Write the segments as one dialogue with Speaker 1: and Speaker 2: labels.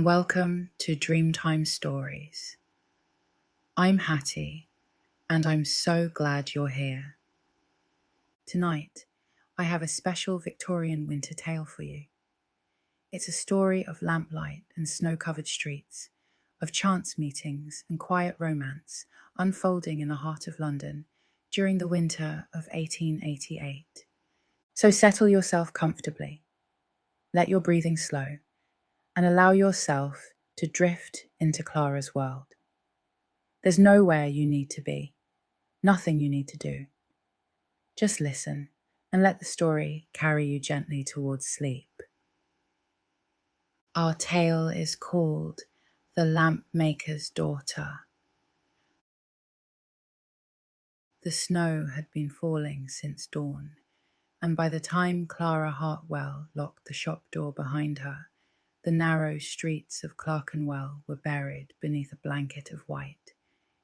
Speaker 1: welcome to Dreamtime Stories. I'm Hattie, and I'm so glad you're here. Tonight, I have a special Victorian winter tale for you. It's a story of lamplight and snow-covered streets, of chance meetings and quiet romance unfolding in the heart of London during the winter of 1888. So settle yourself comfortably, let your breathing slow, and allow yourself to drift into Clara's world. There's nowhere you need to be, nothing you need to do. Just listen and let the story carry you gently towards sleep. Our tale is called The Lampmaker's Daughter. The snow had been falling since dawn, and by the time Clara Hartwell locked the shop door behind her, the narrow streets of Clerkenwell were buried beneath a blanket of white.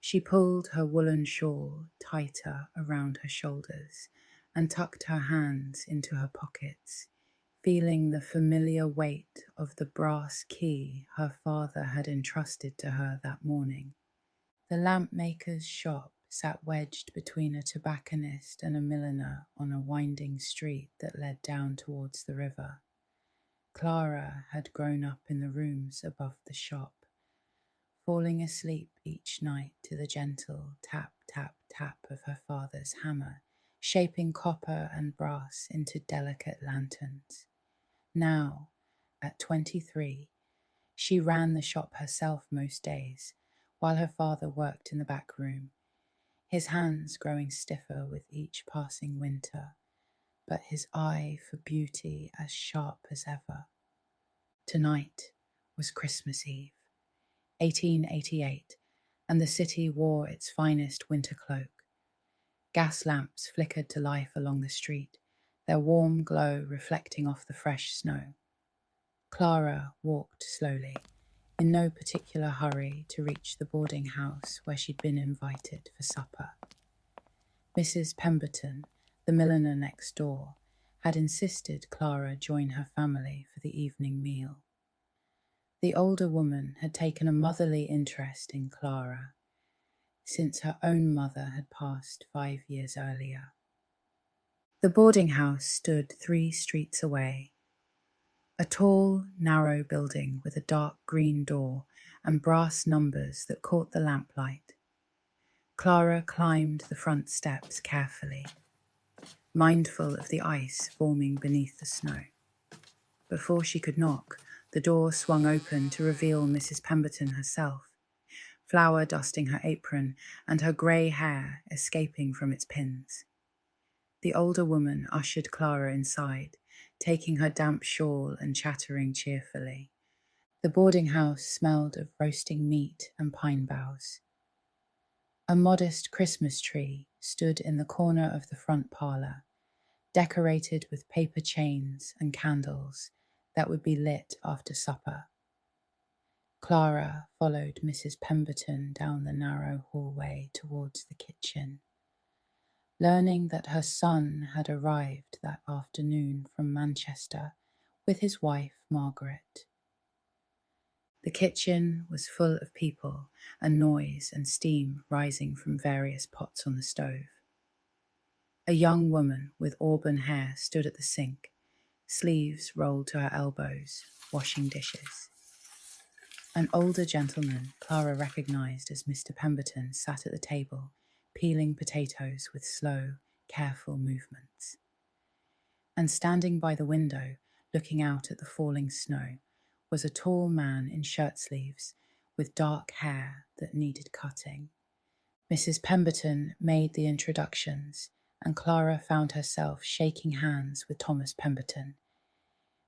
Speaker 1: She pulled her woolen shawl tighter around her shoulders and tucked her hands into her pockets, feeling the familiar weight of the brass key her father had entrusted to her that morning. The lampmaker's shop sat wedged between a tobacconist and a milliner on a winding street that led down towards the river. Clara had grown up in the rooms above the shop, falling asleep each night to the gentle tap, tap, tap of her father's hammer, shaping copper and brass into delicate lanterns. Now, at 23, she ran the shop herself most days, while her father worked in the back room, his hands growing stiffer with each passing winter, but his eye for beauty as sharp as ever. Tonight was Christmas Eve, 1888, and the city wore its finest winter cloak. Gas lamps flickered to life along the street, their warm glow reflecting off the fresh snow. Clara walked slowly, in no particular hurry to reach the boarding house where she'd been invited for supper. Mrs. Pemberton, the milliner next door, had insisted Clara join her family for the evening meal. The older woman had taken a motherly interest in Clara, since her own mother had passed 5 years earlier. The boarding house stood 3 streets away, a tall, narrow building with a dark green door and brass numbers that caught the lamplight. Clara climbed the front steps carefully, mindful of the ice forming beneath the snow. Before she could knock, the door swung open to reveal Mrs. Pemberton herself, flour dusting her apron and her grey hair escaping from its pins. The older woman ushered Clara inside, taking her damp shawl and chattering cheerfully. The boarding house smelled of roasting meat and pine boughs. A modest Christmas tree stood in the corner of the front parlour, decorated with paper chains and candles that would be lit after supper. Clara followed Mrs. Pemberton down the narrow hallway towards the kitchen, learning that her son had arrived that afternoon from Manchester with his wife, Margaret. The kitchen was full of people and noise and steam rising from various pots on the stove. A young woman with auburn hair stood at the sink, sleeves rolled to her elbows, washing dishes. An older gentleman Clara recognised as Mr. Pemberton sat at the table, peeling potatoes with slow, careful movements. And standing by the window, looking out at the falling snow, was a tall man in shirt sleeves with dark hair that needed cutting. Mrs. Pemberton made the introductions, and Clara found herself shaking hands with Thomas Pemberton,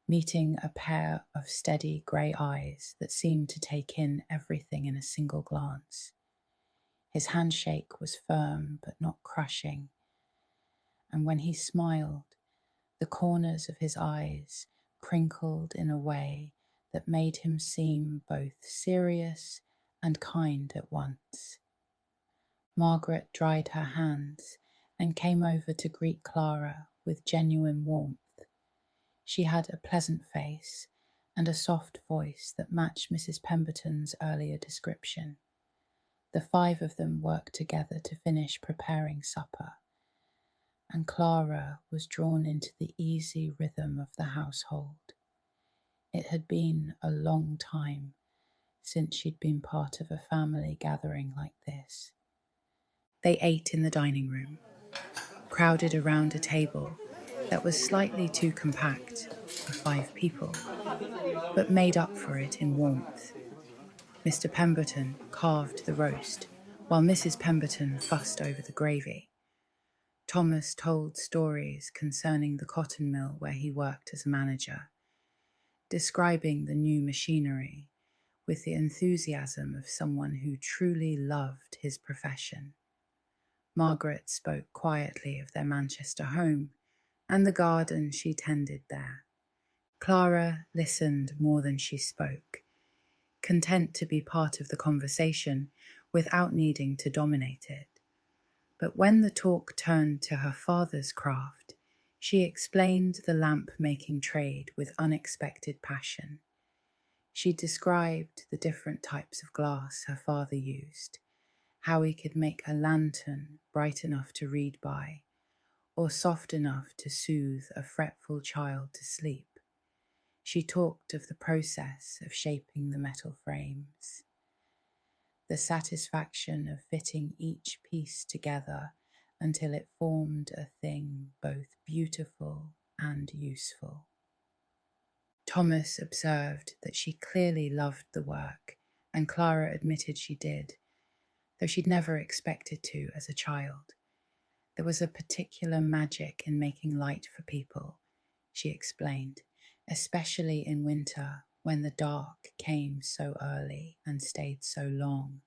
Speaker 1: meeting a pair of steady grey eyes that seemed to take in everything in a single glance. His handshake was firm but not crushing, and when he smiled, the corners of his eyes crinkled in a way that made him seem both serious and kind at once. Margaret dried her hands and came over to greet Clara with genuine warmth. She had a pleasant face and a soft voice that matched Mrs. Pemberton's earlier description. The five of them worked together to finish preparing supper, and Clara was drawn into the easy rhythm of the household. It had been a long time since she'd been part of a family gathering like this. They ate in the dining room, crowded around a table that was slightly too compact for 5 people, but made up for it in warmth. Mr. Pemberton carved the roast, while Mrs. Pemberton fussed over the gravy. Thomas told stories concerning the cotton mill where he worked as a manager, describing the new machinery with the enthusiasm of someone who truly loved his profession. Margaret spoke quietly of their Manchester home and the garden she tended there. Clara listened more than she spoke, content to be part of the conversation without needing to dominate it. But when the talk turned to her father's craft, she explained the lamp-making trade with unexpected passion. She described the different types of glass her father used, how he could make a lantern bright enough to read by, or soft enough to soothe a fretful child to sleep. She talked of the process of shaping the metal frames, the satisfaction of fitting each piece together until it formed a thing both beautiful and useful. Thomas observed that she clearly loved the work, and Clara admitted she did, though she'd never expected to as a child. There was a particular magic in making light for people, she explained, especially in winter when the dark came so early and stayed so long.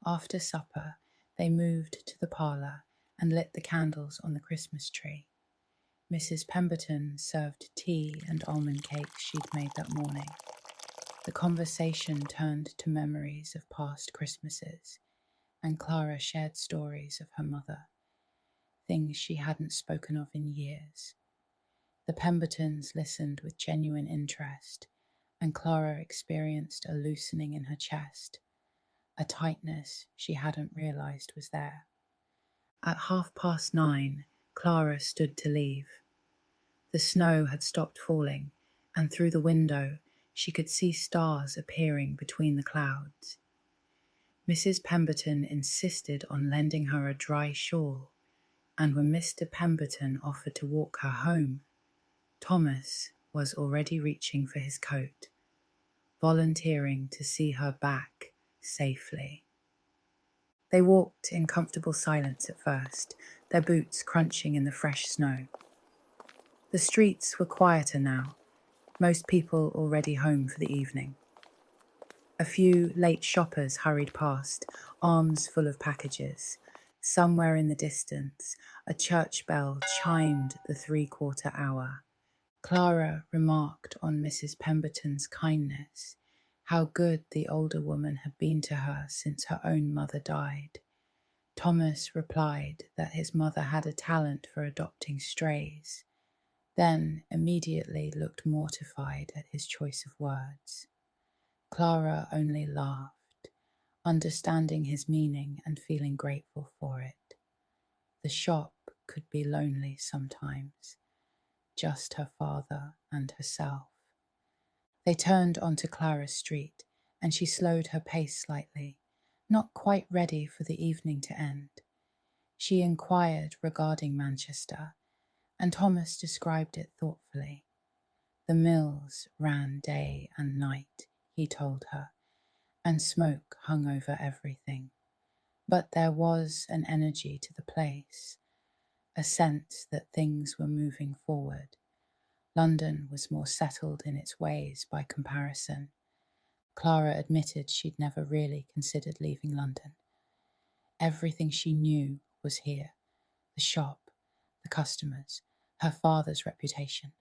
Speaker 1: After supper, they moved to the parlour and lit the candles on the Christmas tree. Mrs. Pemberton served tea and almond cakes she'd made that morning. The conversation turned to memories of past Christmases, and Clara shared stories of her mother, things she hadn't spoken of in years. The Pembertons listened with genuine interest, and Clara experienced a loosening in her chest, a tightness she hadn't realised was there. At 9:30, Clara stood to leave. The snow had stopped falling, and through the window she could see stars appearing between the clouds. Mrs. Pemberton insisted on lending her a dry shawl, and when Mr. Pemberton offered to walk her home, Thomas was already reaching for his coat, volunteering to see her back safely. They walked in comfortable silence at first, their boots crunching in the fresh snow. The streets were quieter now, most people already home for the evening. A few late shoppers hurried past, arms full of packages. Somewhere in the distance, a church bell chimed the 3/4 hour. Clara remarked on Mrs. Pemberton's kindness, how good the older woman had been to her since her own mother died. Thomas replied that his mother had a talent for adopting strays, then immediately looked mortified at his choice of words. Clara only laughed, understanding his meaning and feeling grateful for it. The shop could be lonely sometimes, just her father and herself. They turned onto Clara Street, and she slowed her pace slightly, not quite ready for the evening to end. She inquired regarding Manchester, and Thomas described it thoughtfully. The mills ran day and night, he told her, and smoke hung over everything. But there was an energy to the place, a sense that things were moving forward. London was more settled in its ways by comparison. Clara admitted she'd never really considered leaving London. Everything she knew was here, the shop, the customers, her father's reputation.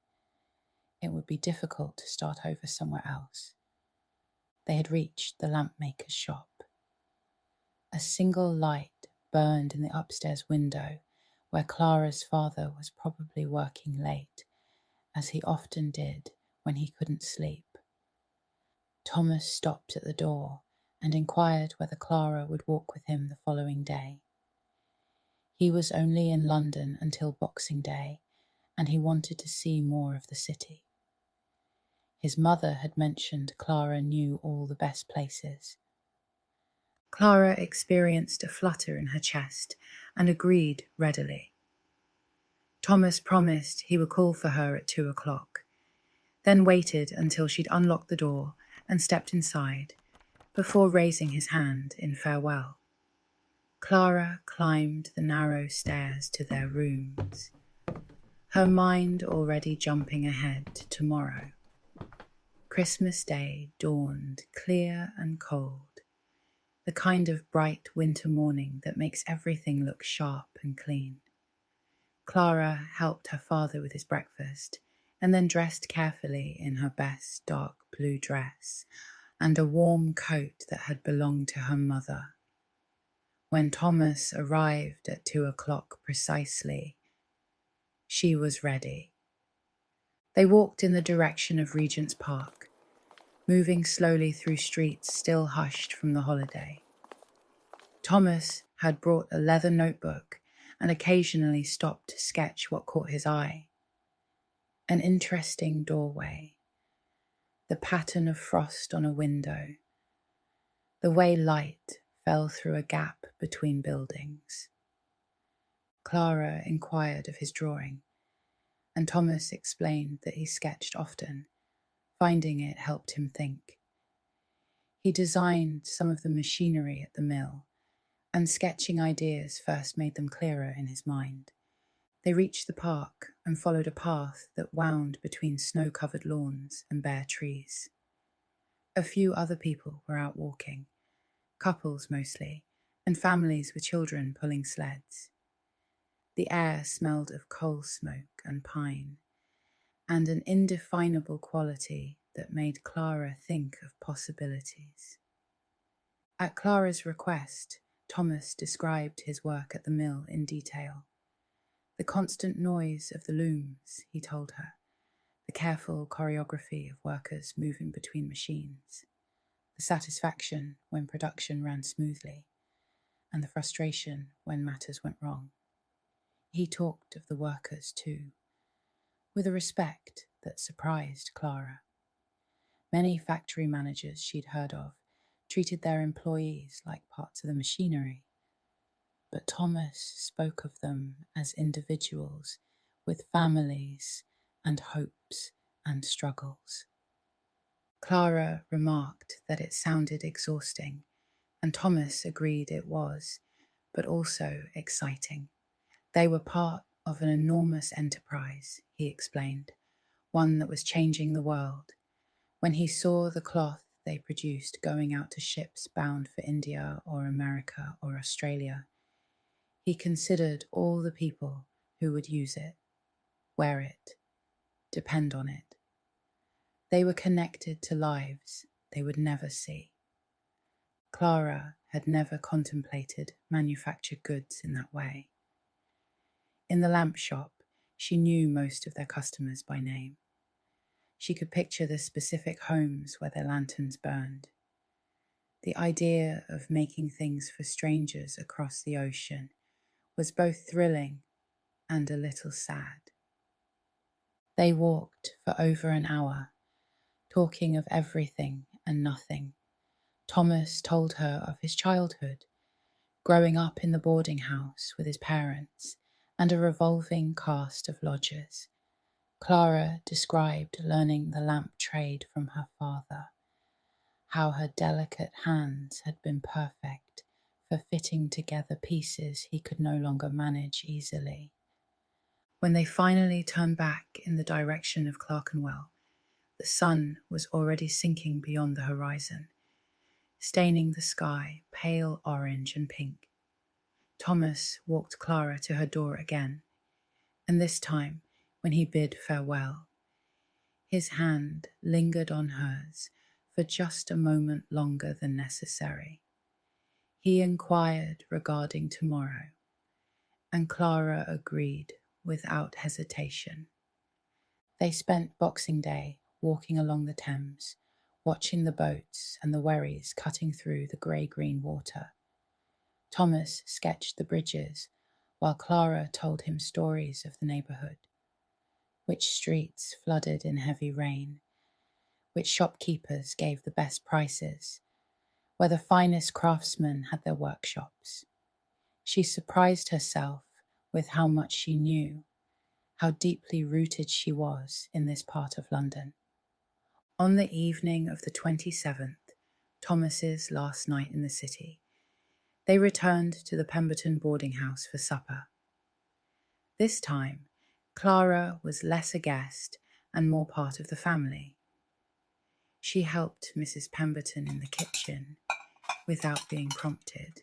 Speaker 1: It would be difficult to start over somewhere else. They had reached the Lampmaker's shop. A single light burned in the upstairs window where Clara's father was probably working late, as he often did when he couldn't sleep. Thomas stopped at the door and inquired whether Clara would walk with him the following day. He was only in London until Boxing Day, and he wanted to see more of the city. His mother had mentioned Clara knew all the best places. Clara experienced a flutter in her chest and agreed readily. Thomas promised he would call for her at 2:00, then waited until she'd unlocked the door and stepped inside, before raising his hand in farewell. Clara climbed the narrow stairs to their rooms, her mind already jumping ahead to tomorrow. Christmas Day dawned clear and cold, the kind of bright winter morning that makes everything look sharp and clean. Clara helped her father with his breakfast and then dressed carefully in her best dark blue dress and a warm coat that had belonged to her mother. When Thomas arrived at 2:00 precisely, she was ready. They walked in the direction of Regent's Park, moving slowly through streets still hushed from the holiday. Thomas had brought a leather notebook and occasionally stopped to sketch what caught his eye. An interesting doorway, the pattern of frost on a window, the way light fell through a gap between buildings. Clara inquired of his drawing, and Thomas explained that he sketched often, finding it helped him think. He designed some of the machinery at the mill, and sketching ideas first made them clearer in his mind. They reached the park and followed a path that wound between snow-covered lawns and bare trees. A few other people were out walking, couples mostly, and families with children pulling sleds. The air smelled of coal smoke and pine, and an indefinable quality that made Clara think of possibilities. At Clara's request, Thomas described his work at the mill in detail. The constant noise of the looms, he told her, the careful choreography of workers moving between machines, the satisfaction when production ran smoothly, and the frustration when matters went wrong. He talked of the workers too, with a respect that surprised Clara. Many factory managers she'd heard of treated their employees like parts of the machinery, but Thomas spoke of them as individuals with families and hopes and struggles. Clara remarked that it sounded exhausting, and Thomas agreed it was, but also exciting. They were part of an enormous enterprise, he explained, one that was changing the world. When he saw the cloth they produced going out to ships bound for India or America or Australia, he considered all the people who would use it, wear it, depend on it. They were connected to lives they would never see. Clara had never contemplated manufactured goods in that way. In the lamp shop, she knew most of their customers by name. She could picture the specific homes where their lanterns burned. The idea of making things for strangers across the ocean was both thrilling and a little sad. They walked for over an hour, talking of everything and nothing. Thomas told her of his childhood, growing up in the boarding house with his parents and a revolving cast of lodgers. Clara described learning the lamp trade from her father, how her delicate hands had been perfect for fitting together pieces he could no longer manage easily. When they finally turned back in the direction of Clerkenwell, the sun was already sinking beyond the horizon, staining the sky pale orange and pink. Thomas walked Clara to her door again, and this time, when he bid farewell, his hand lingered on hers for just a moment longer than necessary. He inquired regarding tomorrow, and Clara agreed without hesitation. They spent Boxing Day walking along the Thames, watching the boats and the wherries cutting through the grey-green water. Thomas sketched the bridges, while Clara told him stories of the neighbourhood, which streets flooded in heavy rain, which shopkeepers gave the best prices, where the finest craftsmen had their workshops. She surprised herself with how much she knew, how deeply rooted she was in this part of London. On the evening of the 27th, Thomas's last night in the city, they returned to the Pemberton boarding house for supper. This time, Clara was less a guest and more part of the family. She helped Mrs. Pemberton in the kitchen without being prompted,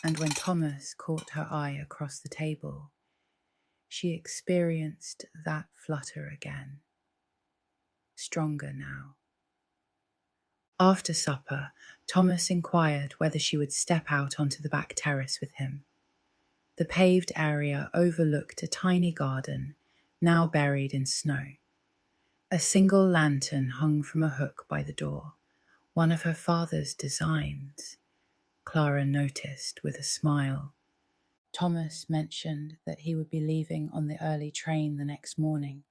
Speaker 1: and when Thomas caught her eye across the table, she experienced that flutter again, stronger now. After supper, Thomas inquired whether she would step out onto the back terrace with him. The paved area overlooked a tiny garden, now buried in snow. A single lantern hung from a hook by the door, one of her father's designs, Clara noticed with a smile. Thomas mentioned that he would be leaving on the early train the next morning.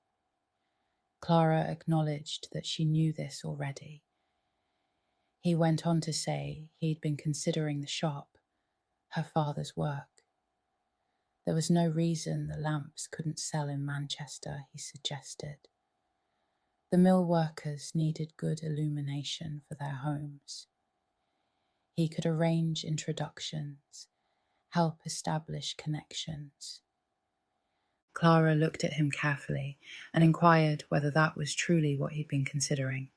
Speaker 1: Clara acknowledged that she knew this already. He went on to say he'd been considering the shop, her father's work. There was no reason the lamps couldn't sell in Manchester, he suggested. The mill workers needed good illumination for their homes. He could arrange introductions, help establish connections. Clara looked at him carefully and inquired whether that was truly what he'd been considering.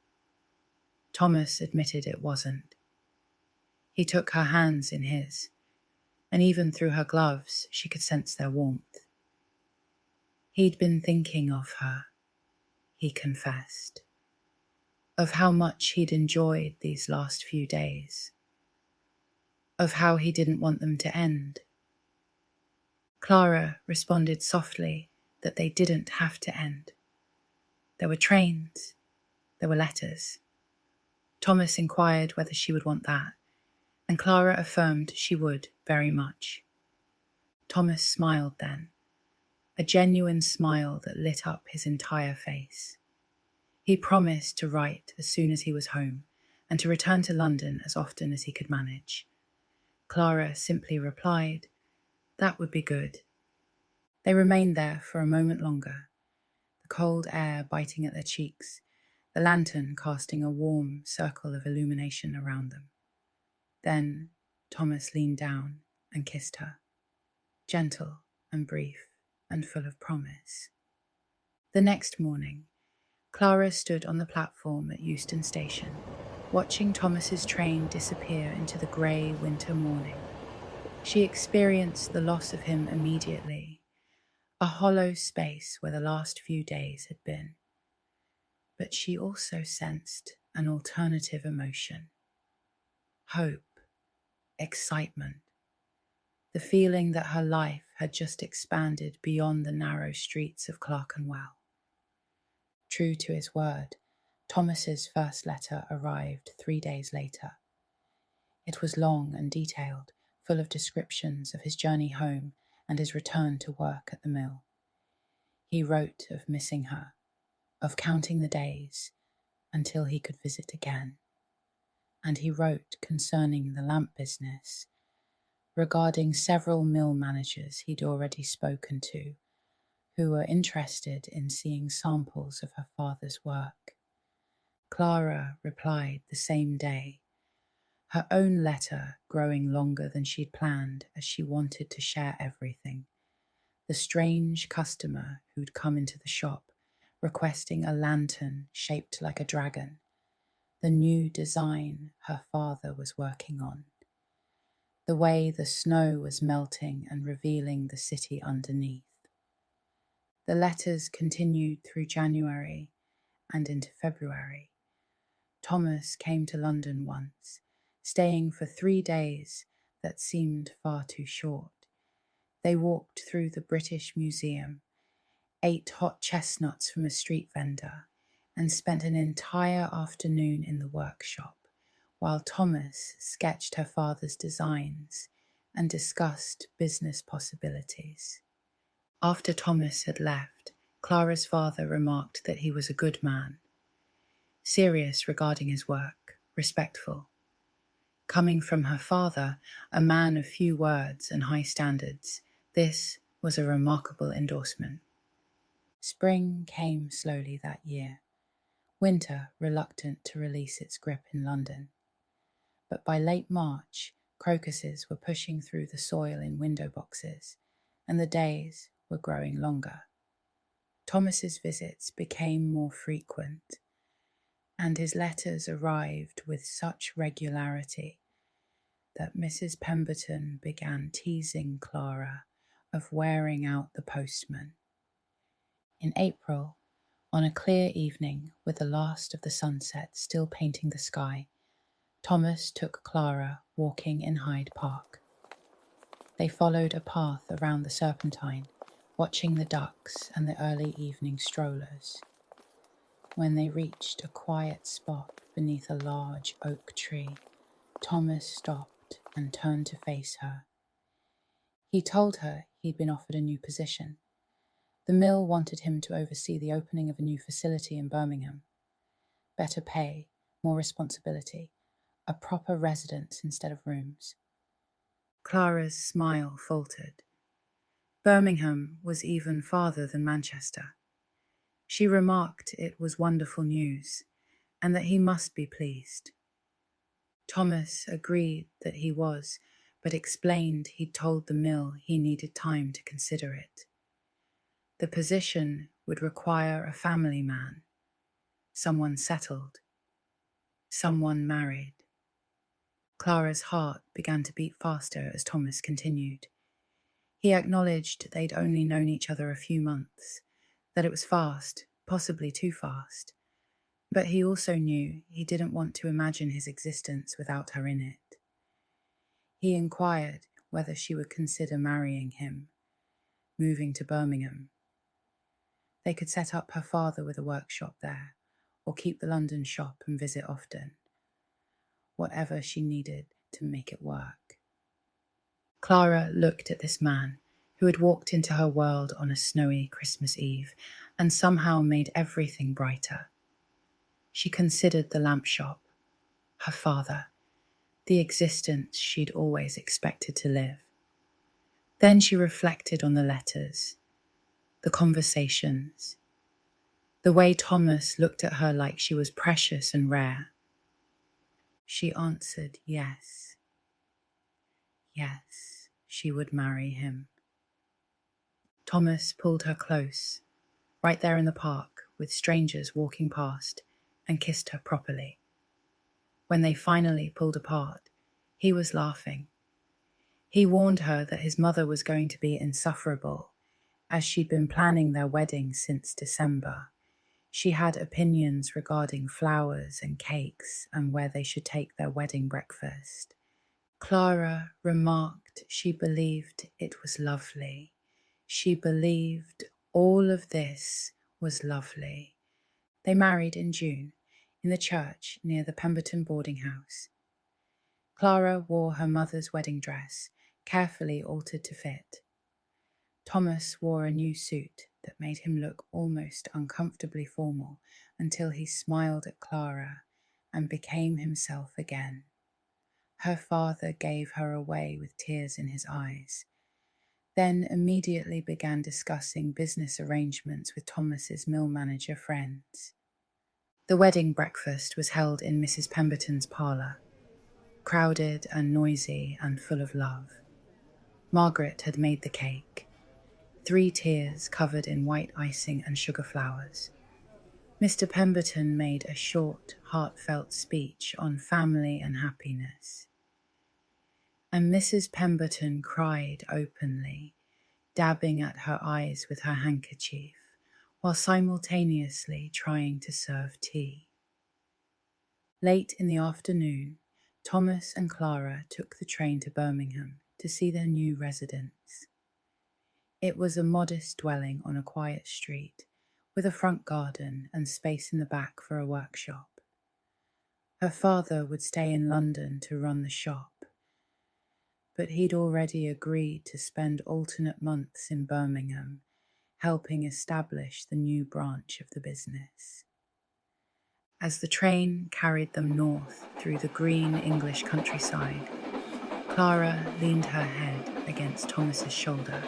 Speaker 1: Thomas admitted it wasn't. He took her hands in his, and even through her gloves she could sense their warmth. He'd been thinking of her, he confessed, of how much he'd enjoyed these last few days, of how he didn't want them to end. Clara responded softly that they didn't have to end. There were trains, there were letters. Thomas inquired whether she would want that, and Clara affirmed she would very much. Thomas smiled then, a genuine smile that lit up his entire face. He promised to write as soon as he was home and to return to London as often as he could manage. Clara simply replied, "That would be good." They remained there for a moment longer, the cold air biting at their cheeks, the lantern casting a warm circle of illumination around them. Then Thomas leaned down and kissed her, gentle and brief and full of promise. The next morning, Clara stood on the platform at Euston Station, watching Thomas's train disappear into the grey winter morning. She experienced the loss of him immediately, a hollow space where the last few days had been. But she also sensed an alternative emotion, hope, excitement, the feeling that her life had just expanded beyond the narrow streets of Clerkenwell. True to his word, Thomas's first letter arrived 3 days later. It was long and detailed, full of descriptions of his journey home and his return to work at the mill. He wrote of missing her, of counting the days until he could visit again. And he wrote concerning the lamp business, regarding several mill managers he'd already spoken to, who were interested in seeing samples of her father's work. Clara replied the same day, her own letter growing longer than she'd planned as she wanted to share everything. The strange customer who'd come into the shop, requesting a lantern shaped like a dragon, the new design her father was working on, the way the snow was melting and revealing the city underneath. The letters continued through January and into February. Thomas came to London once, staying for 3 days that seemed far too short. They walked through the British Museum, ate hot chestnuts from a street vendor, and spent an entire afternoon in the workshop while Thomas sketched her father's designs and discussed business possibilities. After Thomas had left, Clara's father remarked that he was a good man, serious regarding his work, respectful. Coming from her father, a man of few words and high standards, this was a remarkable endorsement. Spring came slowly that year, winter reluctant to release its grip in London. But by late March, crocuses were pushing through the soil in window boxes, and the days were growing longer. Thomas's visits became more frequent, and his letters arrived with such regularity that Mrs. Pemberton began teasing Clara of wearing out the postman. In April, on a clear evening with the last of the sunset still painting the sky, Thomas took Clara walking in Hyde Park. They followed a path around the Serpentine, watching the ducks and the early evening strollers. When they reached a quiet spot beneath a large oak tree, Thomas stopped and turned to face her. He told her he'd been offered a new position. The mill wanted him to oversee the opening of a new facility in Birmingham. Better pay, more responsibility, a proper residence instead of rooms. Clara's smile faltered. Birmingham was even farther than Manchester. She remarked it was wonderful news, and that he must be pleased. Thomas agreed that he was, but explained he'd told the mill he needed time to consider it. The position would require a family man, someone settled, someone married. Clara's heart began to beat faster as Thomas continued. He acknowledged they'd only known each other a few months, that it was fast, possibly too fast, but he also knew he didn't want to imagine his existence without her in it. He inquired whether she would consider marrying him, moving to Birmingham. They could set up her father with a workshop there, or keep the London shop and visit often. Whatever she needed to make it work. Clara looked at this man who had walked into her world on a snowy Christmas Eve and somehow made everything brighter. She considered the lamp shop, her father, the existence she'd always expected to live. Then she reflected on the letters, the conversations, the way Thomas looked at her like she was precious and rare. She answered yes. Yes, she would marry him. Thomas pulled her close, right there in the park, with strangers walking past, and kissed her properly. When they finally pulled apart, he was laughing. He warned her that his mother was going to be insufferable, as she'd been planning their wedding since December. She had opinions regarding flowers and cakes and where they should take their wedding breakfast. Clara remarked she believed it was lovely. She believed all of this was lovely. They married in June, in the church near the Pemberton boarding house. Clara wore her mother's wedding dress, carefully altered to fit. Thomas wore a new suit that made him look almost uncomfortably formal until he smiled at Clara and became himself again. Her father gave her away with tears in his eyes, then immediately began discussing business arrangements with Thomas's mill manager friends. The wedding breakfast was held in Mrs. Pemberton's parlour, crowded and noisy and full of love. Margaret had made the cake, 3 tiers covered in white icing and sugar flowers. Mr. Pemberton made a short, heartfelt speech on family and happiness. And Mrs. Pemberton cried openly, dabbing at her eyes with her handkerchief, while simultaneously trying to serve tea. Late in the afternoon, Thomas and Clara took the train to Birmingham to see their new residence. It was a modest dwelling on a quiet street, with a front garden and space in the back for a workshop. Her father would stay in London to run the shop, but he'd already agreed to spend alternate months in Birmingham, helping establish the new branch of the business. As the train carried them north through the green English countryside, Clara leaned her head against Thomas's shoulder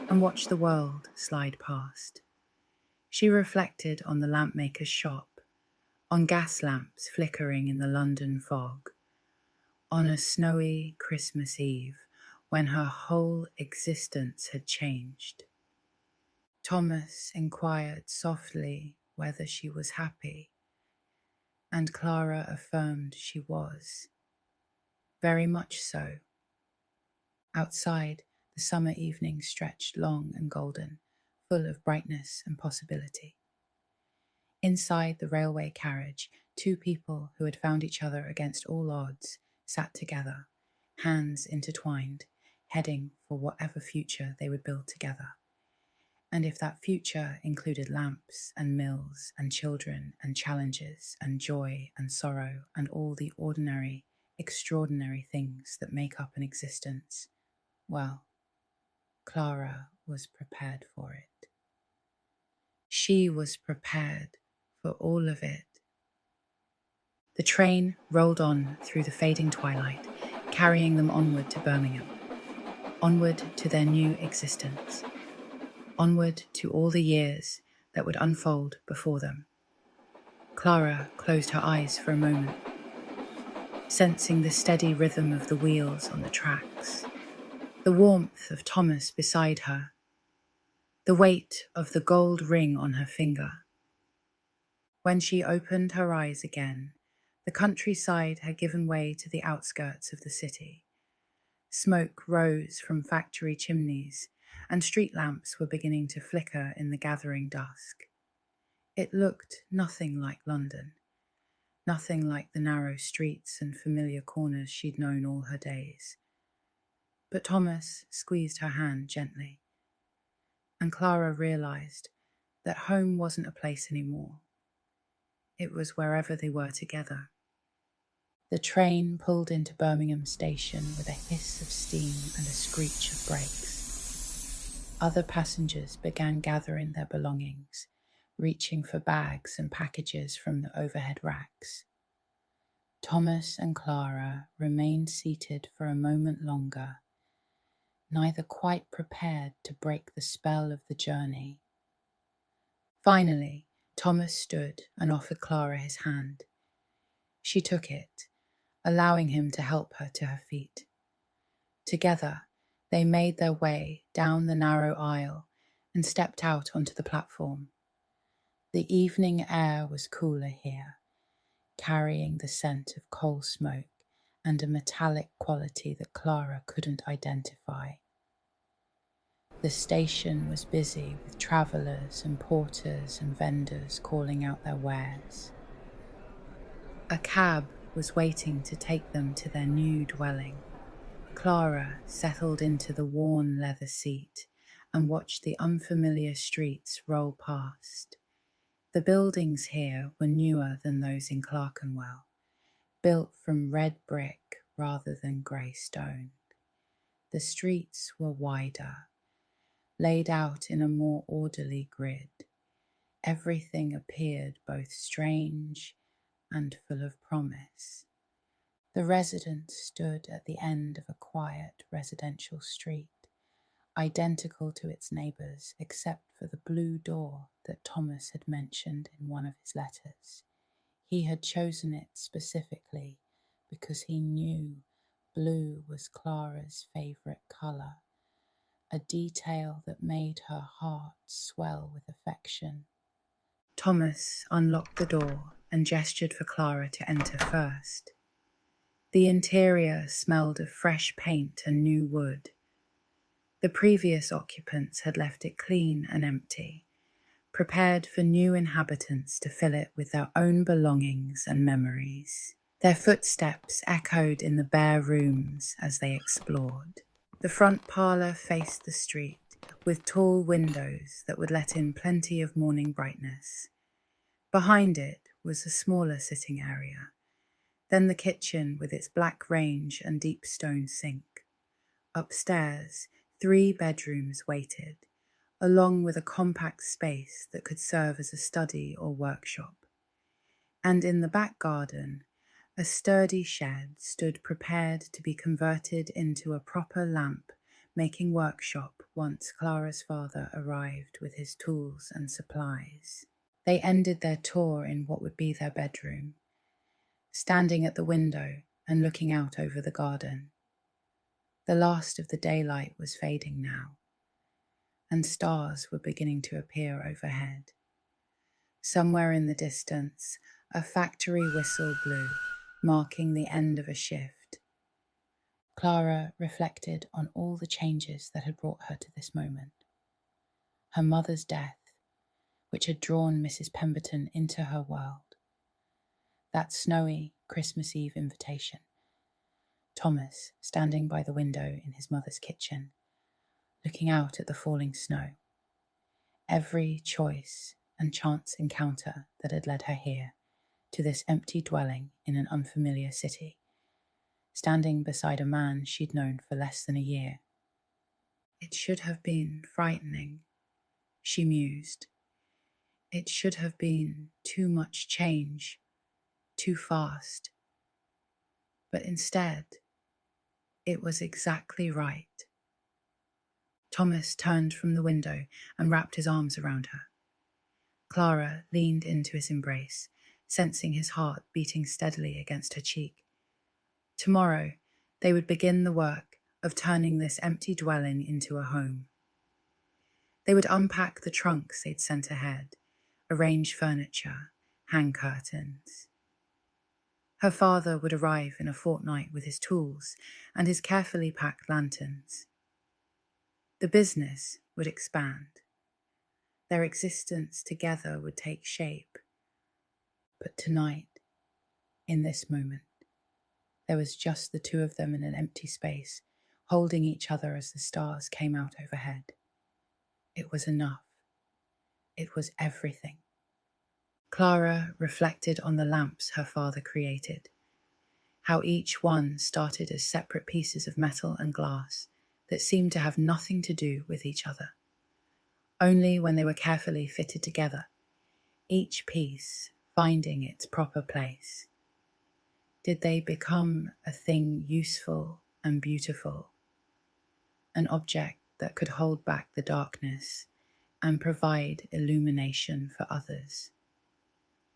Speaker 1: and watched the world slide past. She reflected on the lampmaker's shop, on gas lamps flickering in the London fog, on a snowy Christmas Eve when her whole existence had changed. Thomas inquired softly whether she was happy, and Clara affirmed she was. Very much so. Outside, the summer evening stretched long and golden, full of brightness and possibility. Inside the railway carriage, two people who had found each other against all odds sat together, hands intertwined, heading for whatever future they would build together. And if that future included lamps and mills and children and challenges and joy and sorrow and all the ordinary, extraordinary things that make up an existence, well, Clara was prepared for it. She was prepared for all of it. The train rolled on through the fading twilight, carrying them onward to Birmingham, onward to their new existence, onward to all the years that would unfold before them. Clara closed her eyes for a moment, sensing the steady rhythm of the wheels on the tracks, the warmth of Thomas beside her, the weight of the gold ring on her finger. When she opened her eyes again, the countryside had given way to the outskirts of the city. Smoke rose from factory chimneys, and street lamps were beginning to flicker in the gathering dusk. It looked nothing like London, nothing like the narrow streets and familiar corners she'd known all her days. But Thomas squeezed her hand gently, and Clara realized that home wasn't a place anymore. It was wherever they were together. The train pulled into Birmingham station with a hiss of steam and a screech of brakes. Other passengers began gathering their belongings, reaching for bags and packages from the overhead racks. Thomas and Clara remained seated for a moment longer, neither quite prepared to break the spell of the journey. Finally, Thomas stood and offered Clara his hand. She took it, allowing him to help her to her feet. Together, they made their way down the narrow aisle and stepped out onto the platform. The evening air was cooler here, carrying the scent of coal smoke and a metallic quality that Clara couldn't identify. The station was busy with travellers and porters and vendors calling out their wares. A cab was waiting to take them to their new dwelling. Clara settled into the worn leather seat and watched the unfamiliar streets roll past. The buildings here were newer than those in Clerkenwell, built from red brick rather than grey stone. The streets were wider, laid out in a more orderly grid. Everything appeared both strange and full of promise. The residence stood at the end of a quiet residential street, identical to its neighbours except for the blue door that Thomas had mentioned in one of his letters. He had chosen it specifically because he knew blue was Clara's favourite colour, a detail that made her heart swell with affection. Thomas unlocked the door and gestured for Clara to enter first. The interior smelled of fresh paint and new wood. The previous occupants had left it clean and empty, prepared for new inhabitants to fill it with their own belongings and memories. Their footsteps echoed in the bare rooms as they explored. The front parlour faced the street, with tall windows that would let in plenty of morning brightness. Behind it was a smaller sitting area, then the kitchen with its black range and deep stone sink. Upstairs, 3 bedrooms waited, along with a compact space that could serve as a study or workshop. And in the back garden, a sturdy shed stood prepared to be converted into a proper lamp-making workshop once Clara's father arrived with his tools and supplies. They ended their tour in what would be their bedroom, standing at the window and looking out over the garden. The last of the daylight was fading now, and stars were beginning to appear overhead. Somewhere in the distance, a factory whistle blew, marking the end of a shift. Clara reflected on all the changes that had brought her to this moment. Her mother's death, which had drawn Mrs. Pemberton into her world. That snowy Christmas Eve invitation. Thomas standing by the window in his mother's kitchen, looking out at the falling snow. Every choice and chance encounter that had led her here, to this empty dwelling in an unfamiliar city, standing beside a man she'd known for less than a year. It should have been frightening, she mused. It should have been too much change, too fast. But instead, it was exactly right. Thomas turned from the window and wrapped his arms around her. Clara leaned into his embrace, sensing his heart beating steadily against her cheek. Tomorrow, they would begin the work of turning this empty dwelling into a home. They would unpack the trunks they'd sent ahead, arrange furniture, hang curtains. Her father would arrive in a fortnight with his tools and his carefully packed lanterns. The business would expand. Their existence together would take shape. But tonight, in this moment, there was just the two of them in an empty space, holding each other as the stars came out overhead. It was enough. It was everything. Clara reflected on the lamps her father created, how each one started as separate pieces of metal and glass that seemed to have nothing to do with each other. Only when they were carefully fitted together, each piece finding its proper place, did they become a thing useful and beautiful, an object that could hold back the darkness and provide illumination for others.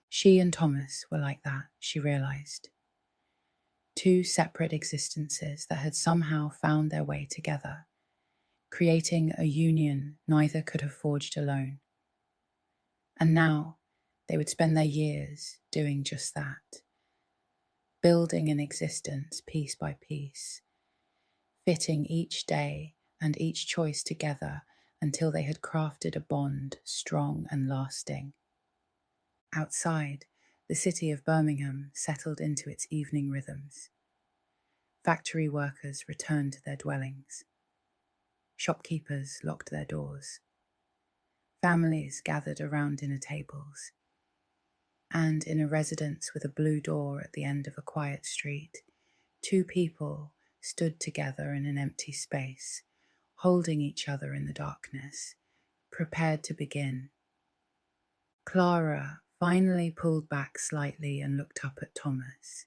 Speaker 1: She and Thomas were like that, she realized. 2 separate existences that had somehow found their way together, creating a union neither could have forged alone. And now they would spend their years doing just that, building an existence piece by piece, fitting each day and each choice together until they had crafted a bond strong and lasting. Outside, the city of Birmingham settled into its evening rhythms. Factory workers returned to their dwellings. Shopkeepers locked their doors. Families gathered around dinner tables. And in a residence with a blue door at the end of a quiet street, 2 people stood together in an empty space, holding each other in the darkness, prepared to begin. Clara finally pulled back slightly and looked up at Thomas.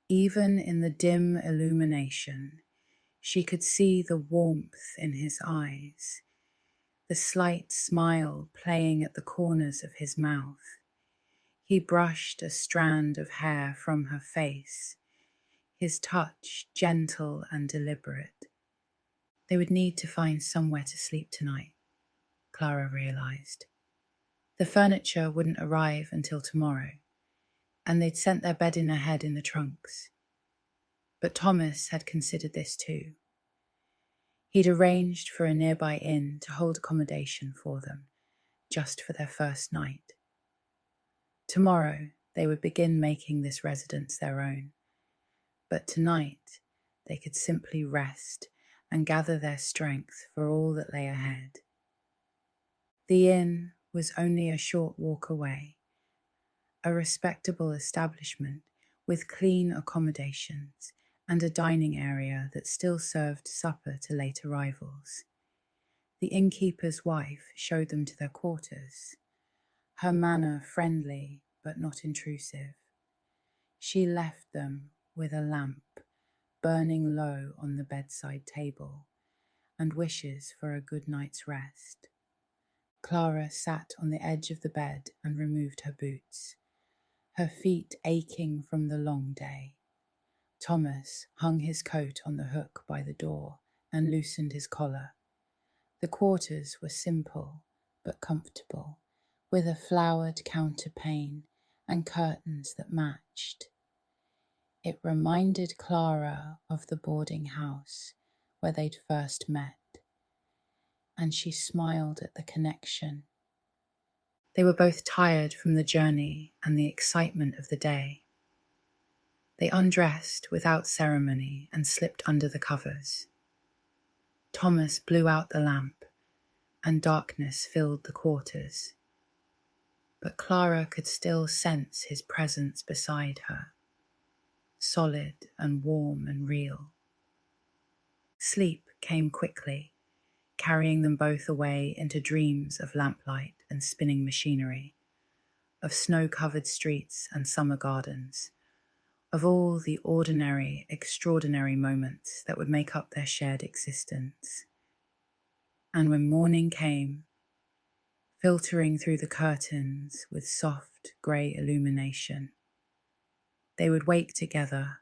Speaker 1: Even in the dim illumination, she could see the warmth in his eyes, the slight smile playing at the corners of his mouth. He brushed a strand of hair from her face, his touch gentle and deliberate. They would need to find somewhere to sleep tonight, Clara realized. The furniture wouldn't arrive until tomorrow, and they'd sent their bedding ahead in the trunks. But Thomas had considered this too. He'd arranged for a nearby inn to hold accommodation for them, just for their first night. Tomorrow, they would begin making this residence their own. But tonight, they could simply rest and gather their strength for all that lay ahead. The inn was only a short walk away, a respectable establishment with clean accommodations and a dining area that still served supper to late arrivals. The innkeeper's wife showed them to their quarters, her manner friendly but not intrusive. She left them with a lamp burning low on the bedside table and wishes for a good night's rest. Clara sat on the edge of the bed and removed her boots, her feet aching from the long day. Thomas hung his coat on the hook by the door and loosened his collar. The quarters were simple but comfortable, with a flowered counterpane and curtains that matched. It reminded Clara of the boarding house where they'd first met, and she smiled at the connection. They were both tired from the journey and the excitement of the day. They undressed without ceremony and slipped under the covers. Thomas blew out the lamp, and darkness filled the quarters. But Clara could still sense his presence beside her, solid and warm and real. Sleep came quickly, carrying them both away into dreams of lamplight and spinning machinery, of snow-covered streets and summer gardens, of all the ordinary, extraordinary moments that would make up their shared existence. And when morning came, filtering through the curtains with soft grey illumination, they would wake together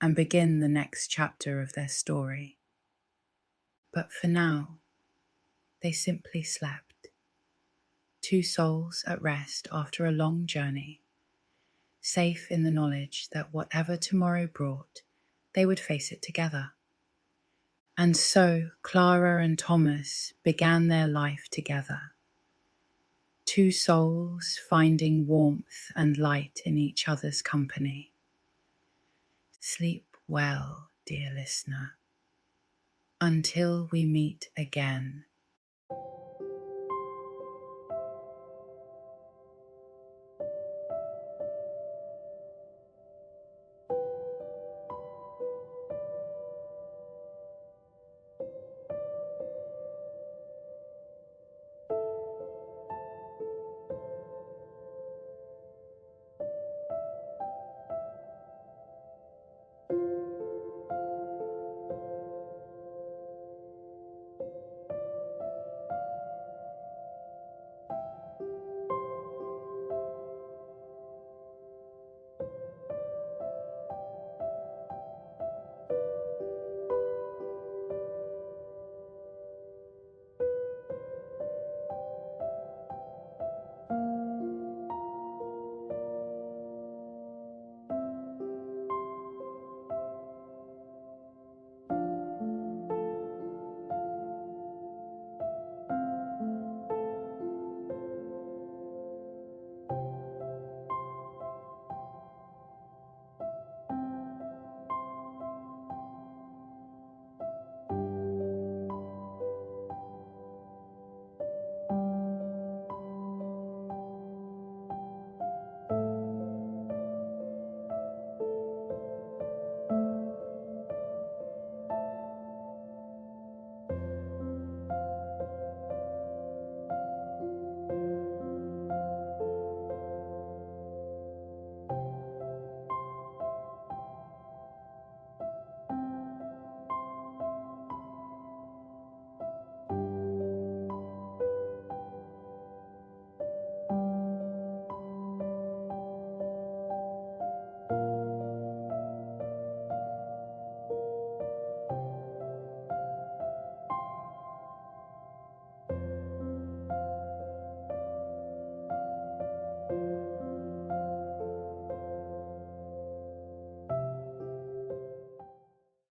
Speaker 1: and begin the next chapter of their story. But for now, they simply slept, two souls at rest after a long journey, safe in the knowledge that whatever tomorrow brought, they would face it together. And so Clara and Thomas began their life together, two souls finding warmth and light in each other's company. Sleep well, dear listener, until we meet again